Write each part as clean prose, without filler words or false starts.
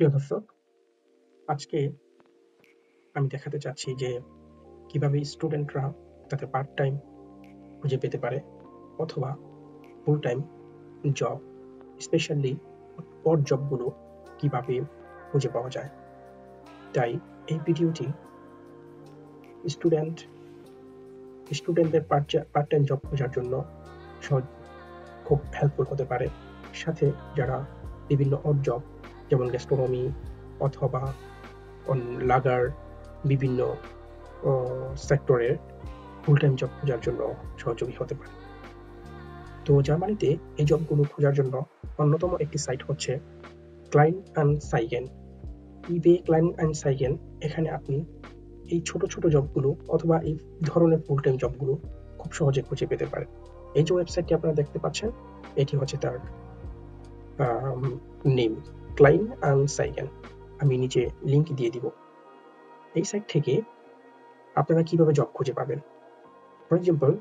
প্রিয় দর্শক, আজকে আমি দেখাতে চাচ্ছি যে কিভাবে স্টুডেন্টরা তাদের পার্ট টাইম খুঁজে পেতে পারে অথবা full time job, specially odd জবগুলো কিভাবে খুঁজে পাওয়া যায়। তাই এই ভিডিওটি স্টুডেন্টদের পার্ট টাইম জব খোঁজার জন্য খুব হেল্পফুল হতে পারে। সাথে যারা বিভিন্ন অড জব যেমন গ্যাস্ট্রোনমি অথবা লাগার বিভিন্ন সেক্টরের ফুল টাইম জব খোঁজার জন্য সহযোগী হতে পারে। তো জার্মানিতে এই জবগুলো খোঁজার জন্য অন্যতম একটি সাইট হচ্ছে ক্লাইনআনসাইগেন। ইবে ক্লাইনআনসাইগেন, এখানে আপনি এই ছোট ছোট জবগুলো অথবা এই ধরনের ফুল টাইম জবগুলো খুব সহজে খুঁজে পেতে পারেন। এই যে ওয়েবসাইটটি আপনারা দেখতে পাচ্ছেন, এটি হচ্ছে তার নেম, ক্লাইনআনসাইগেন। আমি নিচে লিংক দিয়ে দিব। এই সাইট থেকে আপনারা কিভাবে জব খুঁজে পাবেন। ফর এক্সাম্পল,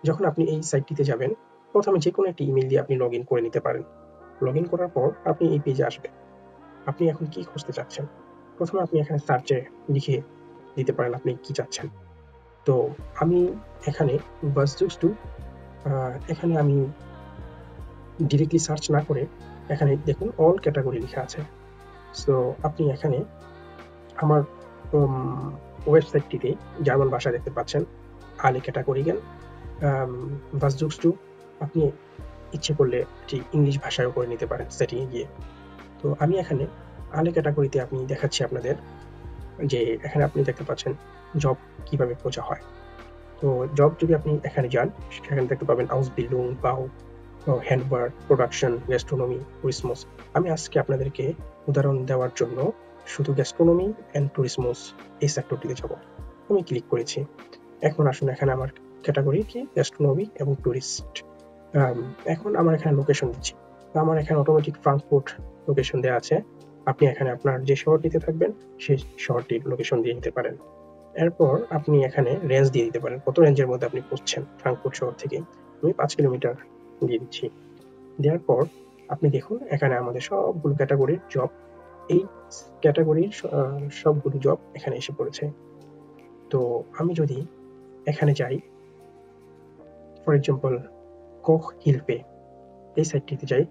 যখন আপনি এই সাইটটিতে যাবেন, প্রথমে যে কোনো একটি ইমেল দিয়ে আপনি লগ ইন করে নিতে পারেন। লগ ইন করার পর আপনি এই পেজে আসবেন। আপনি এখন কি খুঁজতে চাচ্ছেন, প্রথমে আপনি এখানে সার্চে লিখে দিতে পারেন আপনি কি চাচ্ছেন। তো আমি এখানে এখানে আমি ডিরেক্টলি সার্চ না করে এখানে দেখুন অল ক্যাটাগরি লেখা আছে। সো আপনি এখানে আমার ওয়েবসাইটটিতে জার্মান ভাষা দেখতে পাচ্ছেন, আলে ক্যাটাগরিগেন বাসজুক্স টু। আপনি ইচ্ছে করলে এটি ইংলিশ ভাষায়ও করে নিতে পারেন সেটিংয়ে গিয়ে। তো আমি এখানে আলে ক্যাটাগরিতে আপনি দেখাচ্ছি আপনাদের যে এখানে আপনি দেখতে পাচ্ছেন জব কিভাবে খোঁজা হয়। তো জব যদি আপনি এখানে যান, সেখানে দেখতে পাবেন আউসবিল্ডিং, বাউ, হ্যান্ডওয়ার্ক, প্রোডাকশন, গ্যাস্ট্রোনমি, টুরিসমস। আমি আজকে আপনাদেরকে উদাহরণ দেওয়ার জন্য শুধু গ্যাস্ট্রোনমি অ্যান্ড টুরিসমস এই সেক্টরটিতে যাব। আমি ক্লিক করেছি। এখন আসুন, এখানে আমার ক্যাটাগরি কি গ্যাস্ট্রোনমি এবং টুরিস্ট। এখন আমার এখানে লোকেশন দিচ্ছি। আমার এখানে অটোমেটিক ফ্রাঙ্কফুর্ট লোকেশন দেওয়া আছে। আপনি এখানে আপনার যে শহরটিতে থাকবেন সেই শহরটির লোকেশন দিয়ে দিতে পারেন। এরপর আপনি এখানে রেঞ্জ দিয়ে দিতে পারেন, কত রেঞ্জের মধ্যে আপনি খুঁজছেন ফ্রাঙ্কফুর্ট শহর থেকে। আমি 5 কিলোমিটার দিয়ে দিচ্ছি। দেওয়ার পর আপনি দেখুন এখানে আমাদের সবগুলো ক্যাটাগরির জব, এই ক্যাটাগরির সবগুলো জব এখানে এসে পড়েছে। তো আমি যদি এখানে যাই, ফর এক্সাম্পল কোখ হিলপে এই সাইটটিতে যাই,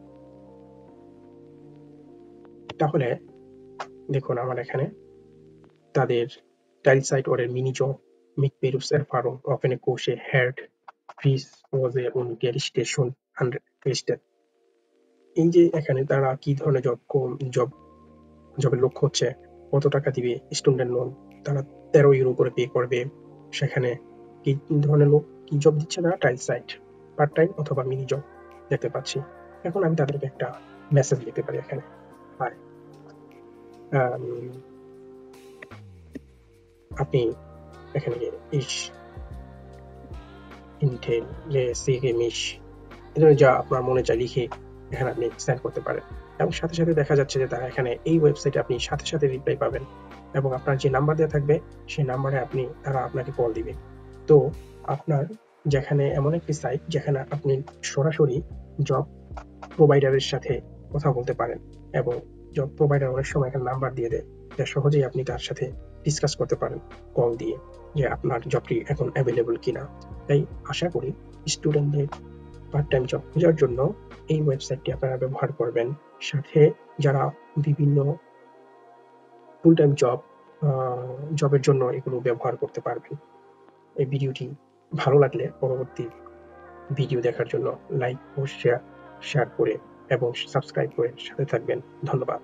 তাহলে দেখুন আমার এখানে তাদের Teilzeit oder Minijob mit Berufserfahrung, offene Kurse, Herd, Fries-Kurse und Gerichte schon angestellt. এই যে এখানে তারা কি ধরনের জবের লক্ষ্য হচ্ছে, কত টাকা দিবে, স্টুডেন্ট লোন তারা 13 ইউরো করে পে করবে। সেখানে কি ধরনের লোক কি জব দিচ্ছে তারা, Teilzeit, পার্ট টাইম অথবা মিনি জব দেখতে পাচ্ছি। এখন আমি তাদেরকে একটা মেসেজ দিতে পারি এখানে, হাই, আপনি এখানে যা আপনার মনে চায় লিখে এখানে আপনি সেন্ড করতে পারেন। এবং সাথে সাথে দেখা যাচ্ছে যে তারা এখানে এই ওয়েবসাইটে আপনি সাথে সাথে রিপ্লাই পাবেন এবং আপনার যে নাম্বার দেওয়া থাকবে সেই নাম্বারে তারা আপনাকে কল দিবে। তো আপনার যেখানে এমন একটি সাইট যেখানে আপনি সরাসরি জব প্রোভাইডারের সাথে কথা বলতে পারেন এবং জব প্রোভাইডার অনেক সময় এখানে নাম্বার দিয়ে দেয়, যা সহজেই আপনি তার সাথে ডিসকাস করতে পারেন কল দিয়ে যে আপনার জবটি এখন অ্যাভেলেবল কিনা। তাই আশা করি স্টুডেন্টদের পার্ট টাইম জব খোঁজার জন্য এই ওয়েবসাইটটি আপনারা ব্যবহার করবেন। সাথে যারা বিভিন্ন ফুল টাইম জবের জন্য এগুলো ব্যবহার করতে পারবেন। এই ভিডিওটি ভালো লাগলে পরবর্তী ভিডিও দেখার জন্য লাইক ও শেয়ার করে এবং সাবস্ক্রাইব করে সাথে থাকবেন। ধন্যবাদ।